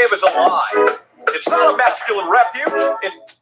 him is a lie. It's not a masculine refuge. It's...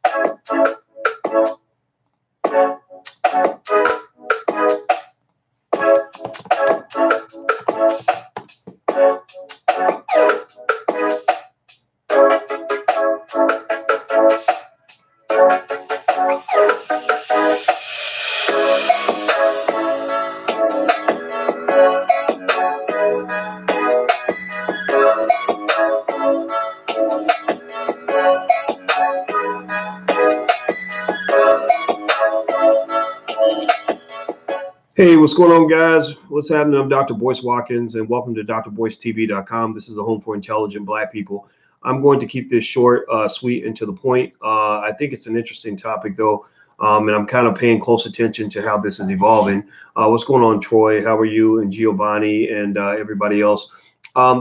Hey, what's going on, guys? What's happening? I'm Dr. Boyce Watkins, and welcome to drboycetv.com. This is the home for intelligent Black people. I'm going to keep this short, sweet, and to the point. I think it's an interesting topic, though, and I'm kind of paying close attention to how this is evolving. What's going on, Troy? How are you, and Giovanni, and everybody else?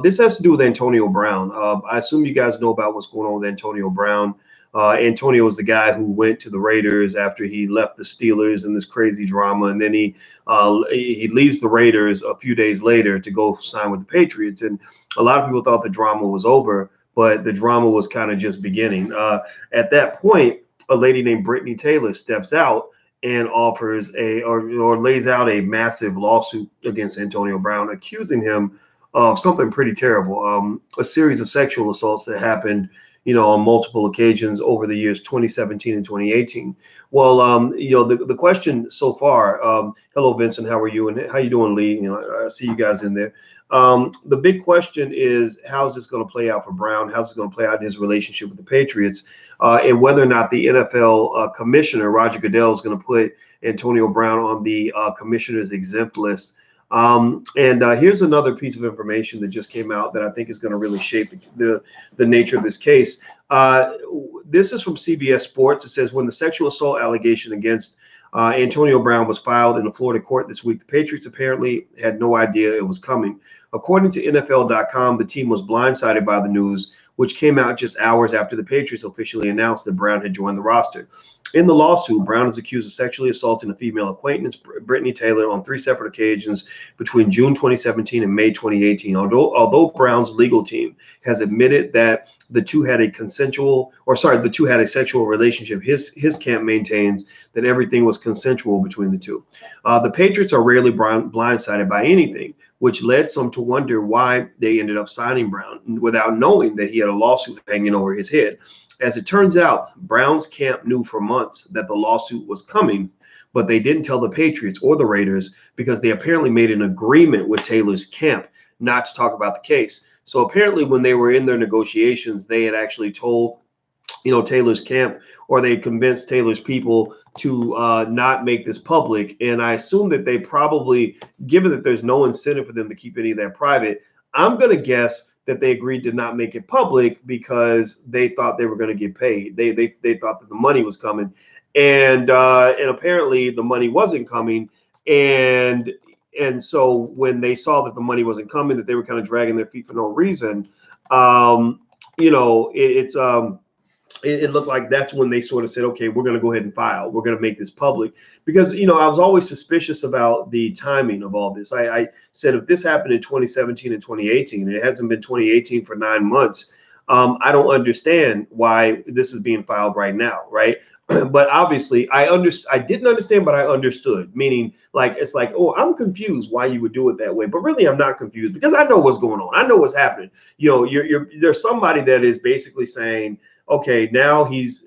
This has to do with Antonio Brown. I assume you guys know about what's going on with Antonio Brown. Antonio was the guy who went to the Raiders after he left the Steelers in this crazy drama, and then he leaves the Raiders a few days later to go sign with the Patriots. And a lot of people thought the drama was over, but the drama was kind of just beginning. At that point, a lady named Brittany Taylor steps out and offers or lays out a massive lawsuit against Antonio Brown, accusing him of something pretty terrible, a series of sexual assaults that happened, on multiple occasions over the years 2017 and 2018. Well, the question so far, hello, Vincent, how are you? And how you doing, Lee? I see you guys in there. The big question is, how's this going to play out for Brown? How's it going to play out in his relationship with the Patriots? And whether or not the NFL commissioner, Roger Goodell, is going to put Antonio Brown on the commissioner's exempt list. Here's another piece of information that just came out that I think is going to really shape the nature of this case. This is from CBS Sports. It says, when the sexual assault allegation against Antonio Brown was filed in a Florida court this week, the Patriots apparently had no idea it was coming. According to NFL.com, the team was blindsided by the news, which came out just hours after the Patriots officially announced that Brown had joined the roster. In the lawsuit, Brown is accused of sexually assaulting a female acquaintance, Brittany Taylor, on 3 separate occasions between June 2017 and May 2018. Although Brown's legal team has admitted that the two had a sexual relationship, his camp maintains that everything was consensual between the two. The Patriots are rarely blindsided by anything, which led some to wonder why they ended up signing Brown without knowing that he had a lawsuit hanging over his head. As it turns out, Brown's camp knew for months that the lawsuit was coming, but they didn't tell the Patriots or the Raiders because they apparently made an agreement with Taylor's camp not to talk about the case. So apparently when they were in their negotiations, they had actually told Taylor's camp, or they convinced Taylor's people to not make this public. And I assume that they probably, given that there's no incentive for them to keep any of that private, I'm going to guess that they agreed to not make it public because they thought they were going to get paid. They thought that the money was coming, and apparently the money wasn't coming. And so when they saw that the money wasn't coming, that they were kind of dragging their feet for no reason, it looked like that's when they sort of said, okay, we're going to go ahead and file. We're going to make this public. Because, I was always suspicious about the timing of all this. I said, if this happened in 2017 and 2018, and it hasn't been 2018 for 9 months, I don't understand why this is being filed right now, right? But obviously, I didn't understand, but I understood. Meaning, it's like, oh, I'm confused why you would do it that way. But really, I'm not confused because I know what's going on. I know what's happening. There's somebody that is basically saying, okay, now he's,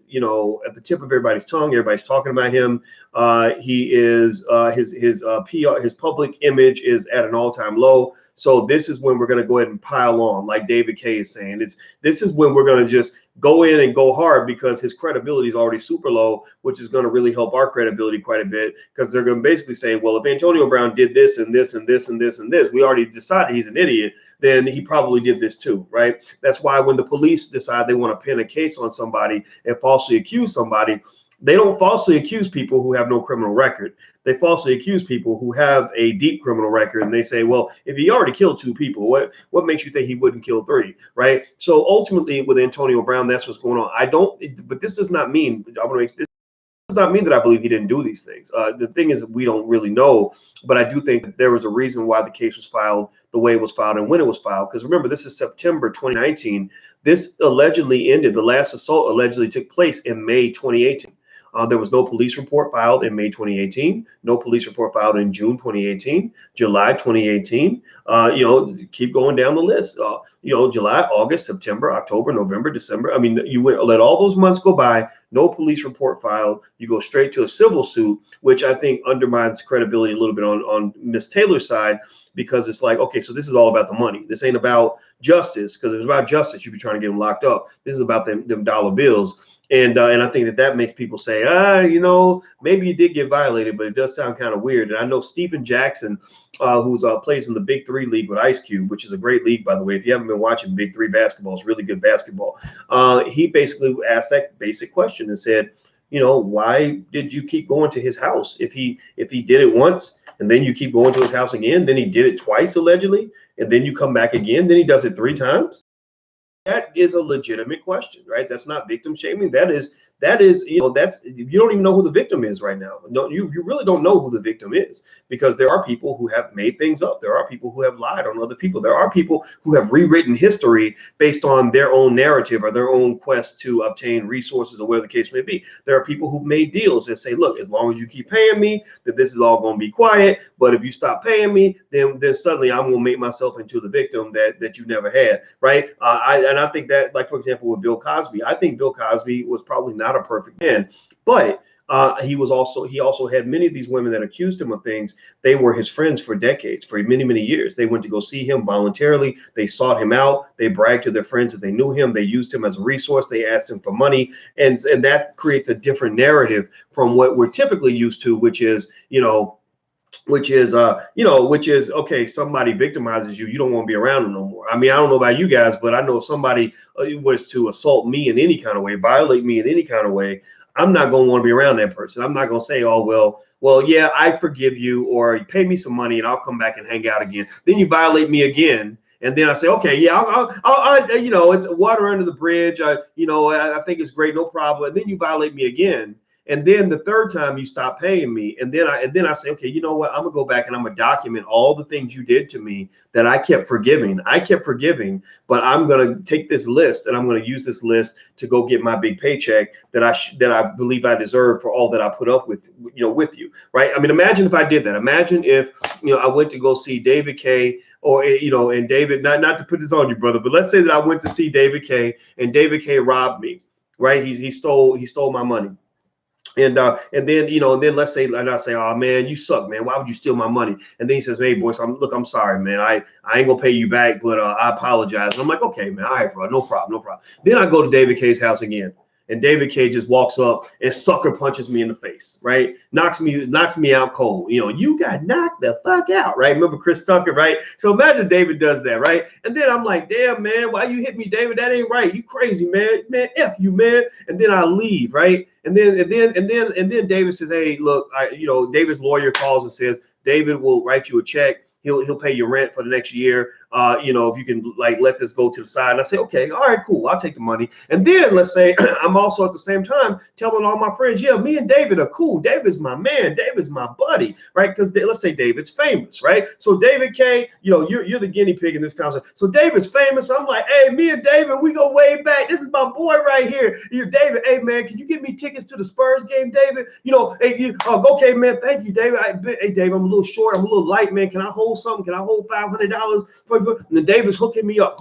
at the tip of everybody's tongue. Everybody's talking about him. He is his PR, his public image is at an all-time low. So this is when we're going to go ahead and pile on, like David Kay is saying. This is when we're going to just go in and go hard because his credibility is already super low, which is going to really help our credibility quite a bit, because they're going to basically say, well, if Antonio Brown did this and this and this and this and this, we already decided he's an idiot, then he probably did this too, right? That's why when the police decide they want to pin a case on somebody and falsely accuse somebody, they don't falsely accuse people who have no criminal record. They falsely accuse people who have a deep criminal record, and they say, well, if he already killed 2 people, what makes you think he wouldn't kill 3, right? So ultimately with Antonio Brown, that's what's going on. But this does not mean, I want to make this does not mean that I believe he didn't do these things. The thing is, we don't really know, but I do think that there was a reason why the case was filed the way it was filed and when it was filed. Because remember, this is September 2019. This allegedly ended. The last assault allegedly took place in May 2018. There was no police report filed in May 2018, no police report filed in June 2018, July 2018. Keep going down the list. July, August, September, October, November, December. I mean, you would let all those months go by, no police report filed. You go straight to a civil suit, which I think undermines credibility a little bit on Miss Taylor's side, because it's like, okay, so this is all about the money. This ain't about justice, because if it's about justice, you'd be trying to get them locked up. This is about them dollar bills. And I think that makes people say, maybe you did get violated, but it does sound kind of weird. And I know Stephen Jackson, who's plays in the Big Three League with Ice Cube, which is a great league, by the way. If you haven't been watching Big Three basketball, it's really good basketball. He basically asked that basic question and said, why did you keep going to his house? If he did it once and then you keep going to his house again, then he did it twice allegedly, and then you come back again, then he does it 3 times. That is a legitimate question, right? That's not victim shaming. That is, you don't even know who the victim is right now. No, you really don't know who the victim is, because there are people who have made things up. There are people who have lied on other people. There are people who have rewritten history based on their own narrative or their own quest to obtain resources or whatever the case may be. There are people who've made deals that say, look, as long as you keep paying me, that this is all going to be quiet. But if you stop paying me, then suddenly I'm going to make myself into the victim that you never had, right? I think that, like, for example, with Bill Cosby, I think Bill Cosby was probably not a perfect man, but he also had many of these women that accused him of things. They were his friends for decades, for many, many years. They went to go see him voluntarily. They sought him out. They bragged to their friends that they knew him. They used him as a resource. They asked him for money. And that creates a different narrative from what we're typically used to, which is, okay, somebody victimizes you, you don't want to be around them no more. I mean, I don't know about you guys, but I know if somebody was to assault me in any kind of way, violate me in any kind of way, I'm not going to want to be around that person. I'm not going to say, oh, well, yeah, I forgive you, or you pay me some money and I'll come back and hang out again. Then you violate me again. And then I say, okay, yeah, I'll it's water under the bridge. I think it's great, no problem. And then you violate me again. And then the third time you stop paying me. And then I say, okay, you know what? I'm gonna go back and I'm gonna document all the things you did to me that I kept forgiving. But I'm gonna take this list and I'm gonna use this list to go get my big paycheck that I believe I deserve for all that I put up with you, right? I mean, imagine if I did that. Imagine if I went to go see David K. Or and David, not to put this on you, brother, but let's say that I went to see David K. and David K. robbed me, right? He stole my money. And then let's say, and I say, oh man, you suck, man. Why would you steal my money? And then he says, hey, Boyce, I'm sorry, man. I ain't gonna pay you back, but I apologize. And I'm like, okay, man, all right, bro, no problem. Then I go to David K's house again. And David K just walks up and sucker punches me in the face, right? Knocks me out cold. You got knocked the fuck out, right? Remember Chris Tucker, right? So imagine David does that, right? And then I'm like, damn, man, why you hit me, David? That ain't right. You crazy, man. Man, F you, man. And then I leave, right? And then David says, hey, look, David's lawyer calls and says, David will write you a check. He'll pay your rent for the next year. If you can let this go to the side. And I say, okay, all right, cool. I'll take the money. And then let's say I'm also at the same time telling all my friends, yeah, me and David are cool. David's my man. David's my buddy, right? Because let's say David's famous, right? So David K, you're the guinea pig in this conversation. So David's famous. I'm like, hey, me and David, we go way back. This is my boy right here. David, hey man, can you give me tickets to the Spurs game, David? Okay, man, thank you, David. Hey, David, I'm a little short. I'm a little light, man. Can I hold something? Can I hold $500 for? And then David's hooking me up,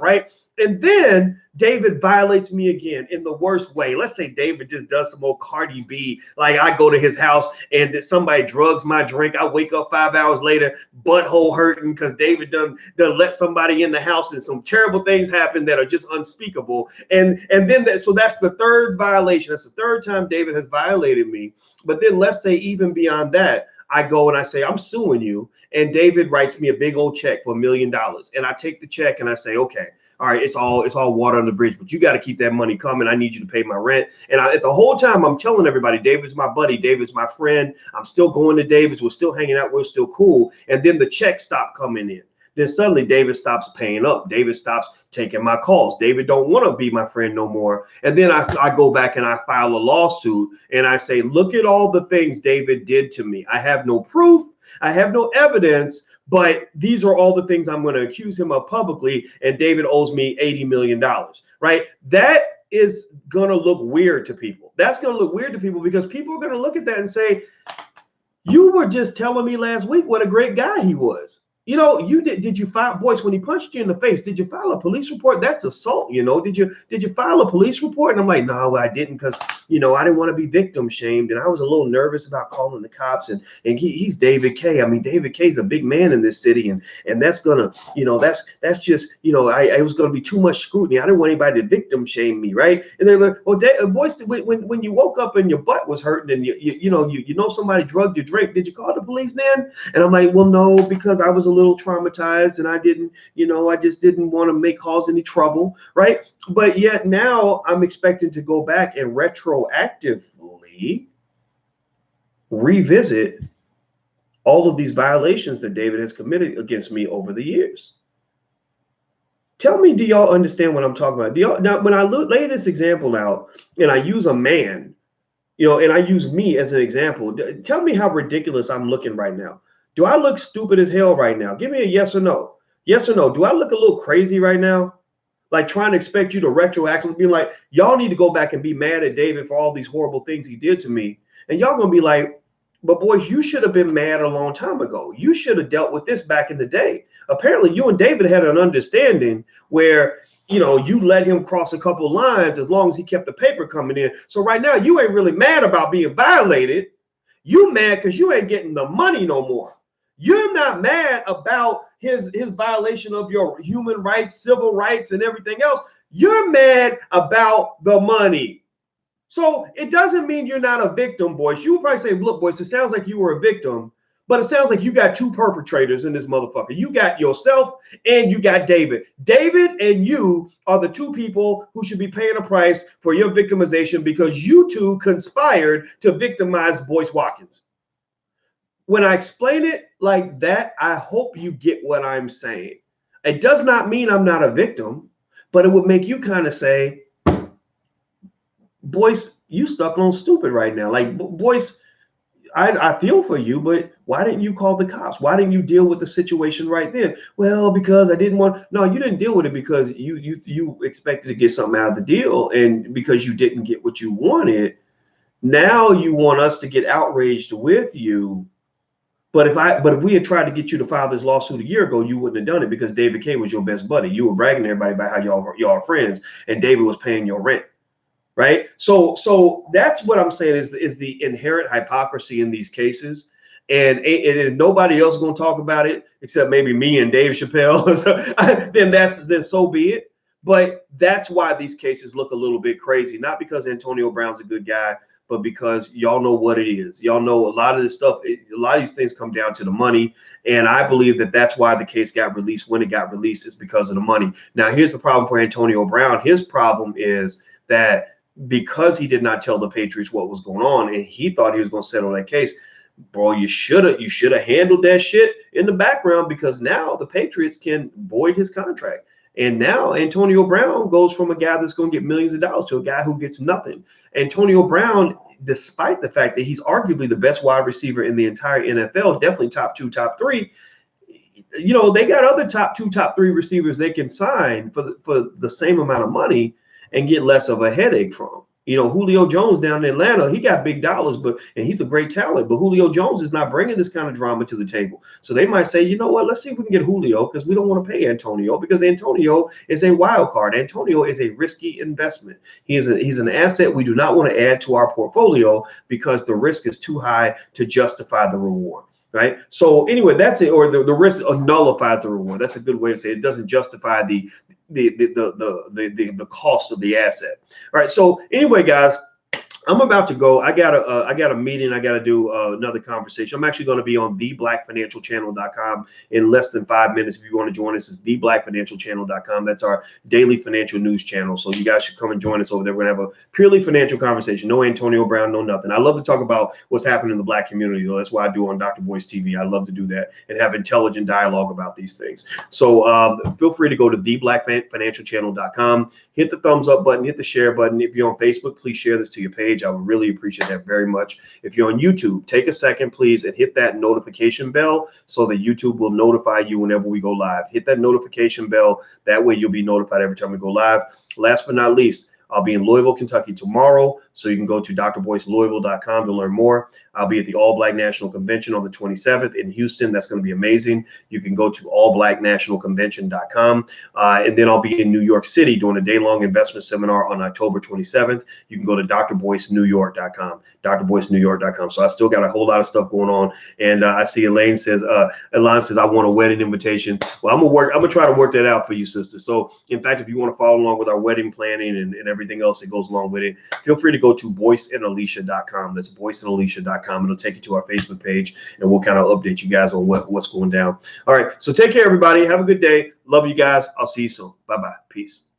right? And then David violates me again in the worst way. Let's say David just does some old Cardi B. Like I go to his house and somebody drugs my drink. I wake up 5 hours later, butthole hurting because David done let somebody in the house and some terrible things happen that are just unspeakable. And then so that's the third violation. That's the third time David has violated me. But then let's say even beyond that, I go and I say, I'm suing you. And David writes me a big old check for $1 million. And I take the check and I say, okay, all right, it's all water on the bridge, but you got to keep that money coming. I need you to pay my rent. And the whole time I'm telling everybody, David's my buddy. David's my friend. I'm still going to David's. We're still hanging out. We're still cool. And then the checks stop coming in. Then suddenly David stops paying up. David stops taking my calls. David don't want to be my friend no more. And then I go back and I file a lawsuit and I say, look at all the things David did to me. I have no proof. I have no evidence, but these are all the things I'm going to accuse him of publicly. And David owes me $80 million, right? That is going to look weird to people. That's going to look weird to people because people are going to look at that and say, you were just telling me last week what a great guy he was. You know, you did you file, Boyce, when he punched you in the face, did you file a police report? That's assault, you know. Did you file a police report? And I'm like, no, I didn't, because, you know, I didn't want to be victim shamed. And I was a little nervous about calling the cops. And he's David K. I mean, David K's a big man in this city. And that's gonna, you know, that's just, you know, I was gonna be too much scrutiny. I didn't want anybody to victim shame me, right? And they're like, well, Boyce, when you woke up and your butt was hurting and you know somebody drugged your drink, did you call the police then? And I'm like, well, no, because I was a little traumatized and I didn't, you know, I just didn't want to cause any trouble, right? But yet now I'm expecting to go back and retroactively revisit all of these violations that David has committed against me over the years. Tell me, do y'all understand what I'm talking about? Do y'all, now, when I lay this example out and I use a man, you know, and I use me as an example, tell me how ridiculous I'm looking right now. Do I look stupid as hell right now? Give me a yes or no. Yes or no. Do I look a little crazy right now? Like trying to expect you to retroactively be like, y'all need to go back and be mad at David for all these horrible things he did to me. And y'all gonna be like, but Boyce, you should have been mad a long time ago. You should have dealt with this back in the day. Apparently you and David had an understanding where, you know, you let him cross a couple of lines as long as he kept the paper coming in. So right now you ain't really mad about being violated. You mad because you ain't getting the money no more. You're not mad about his violation of your human rights, civil rights, and everything else. You're mad about the money. So it doesn't mean you're not a victim, Boyce. You would probably say, look, Boyce, it sounds like you were a victim, but it sounds like you got two perpetrators in this motherfucker. You got yourself and you got David. David and you are the two people who should be paying a price for your victimization because you two conspired to victimize Boyce Watkins. When I explain it like that, I hope you get what I'm saying. It does not mean I'm not a victim, but it would make you kind of say, Boyce, you stuck on stupid right now. Like, Boyce, I feel for you, but why didn't you call the cops? Why didn't you deal with the situation right then? Well, because I didn't want. No, you didn't deal with it because you expected to get something out of the deal, and because you didn't get what you wanted, now you want us to get outraged with you. But if we had tried to get you to file this lawsuit a year ago, you wouldn't have done it because David K was your best buddy. You were bragging to everybody about how y'all are friends, and David was paying your rent, right? So that's what I'm saying is the inherent hypocrisy in these cases, and if nobody else is going to talk about it except maybe me and Dave Chappelle, then so be it. But that's why these cases look a little bit crazy, not because Antonio Brown's a good guy, but because y'all know what it is. Y'all know a lot of this stuff, a lot of these things come down to the money. And I believe that that's why the case got released when it got released, is because of the money. Now, here's the problem for Antonio Brown. His problem is that because he did not tell the Patriots what was going on and he thought he was going to settle that case, bro, you should have handled that shit in the background, because now the Patriots can void his contract. And now Antonio Brown goes from a guy that's going to get millions of dollars to a guy who gets nothing. Antonio Brown, despite the fact that he's arguably the best wide receiver in the entire NFL, definitely top 2, top 3, you know, they got other top 2, top 3 receivers they can sign for the same amount of money and get less of a headache from. You know, Julio Jones down in Atlanta, he got big dollars, and he's a great talent, but Julio Jones is not bringing this kind of drama to the table. So they might say, you know what, let's see if we can get Julio, because we don't want to pay Antonio, because Antonio is a wild card. Antonio is a risky investment. He's an asset we do not want to add to our portfolio because the risk is too high to justify the reward. Right. So anyway, that's it. Or the risk nullifies the reward. That's a good way to say it. It doesn't justify the cost of the asset. All right. So anyway, guys, I'm about to go. I got a meeting. I got to do another conversation. I'm actually going to be on theblackfinancialchannel.com in less than 5 minutes. If you want to join us, it's theblackfinancialchannel.com. That's our daily financial news channel. So you guys should come and join us over there. We're going to have a purely financial conversation. No Antonio Brown, no nothing. I love to talk about what's happening in the Black community, though. That's why I do on Dr. Boyce TV. I love to do that and have intelligent dialogue about these things. So feel free to go to theblackfinancialchannel.com. Hit the thumbs up button, hit the share button. If you're on Facebook, please share this to your page. I would really appreciate that very much. If you're on YouTube, take a second, please, and hit that notification bell so that YouTube will notify you whenever we go live. Hit that notification bell. That way you'll be notified every time we go live. Last but not least, I'll be in Louisville, Kentucky tomorrow, so you can go to drboycelouisville.com to learn more. I'll be at the All Black National Convention on the 27th in Houston. That's going to be amazing. You can go to allblacknationalconvention.com. And then I'll be in New York City doing a day-long investment seminar on October 27th. You can go to drboycenewyork.com, drboycenewyork.com. So I still got a whole lot of stuff going on. And I see Elaine says, I want a wedding invitation. Well, I'm going to try to work that out for you, sister. So in fact, if you want to follow along with our wedding planning and everything else that goes along with it, feel free to go to boyceandalicia.com. That's boyceandalicia.com. It'll take you to our Facebook page, and we'll kind of update you guys on what's going down. All right. So take care, everybody. Have a good day. Love you guys. I'll see you soon. Bye-bye. Peace.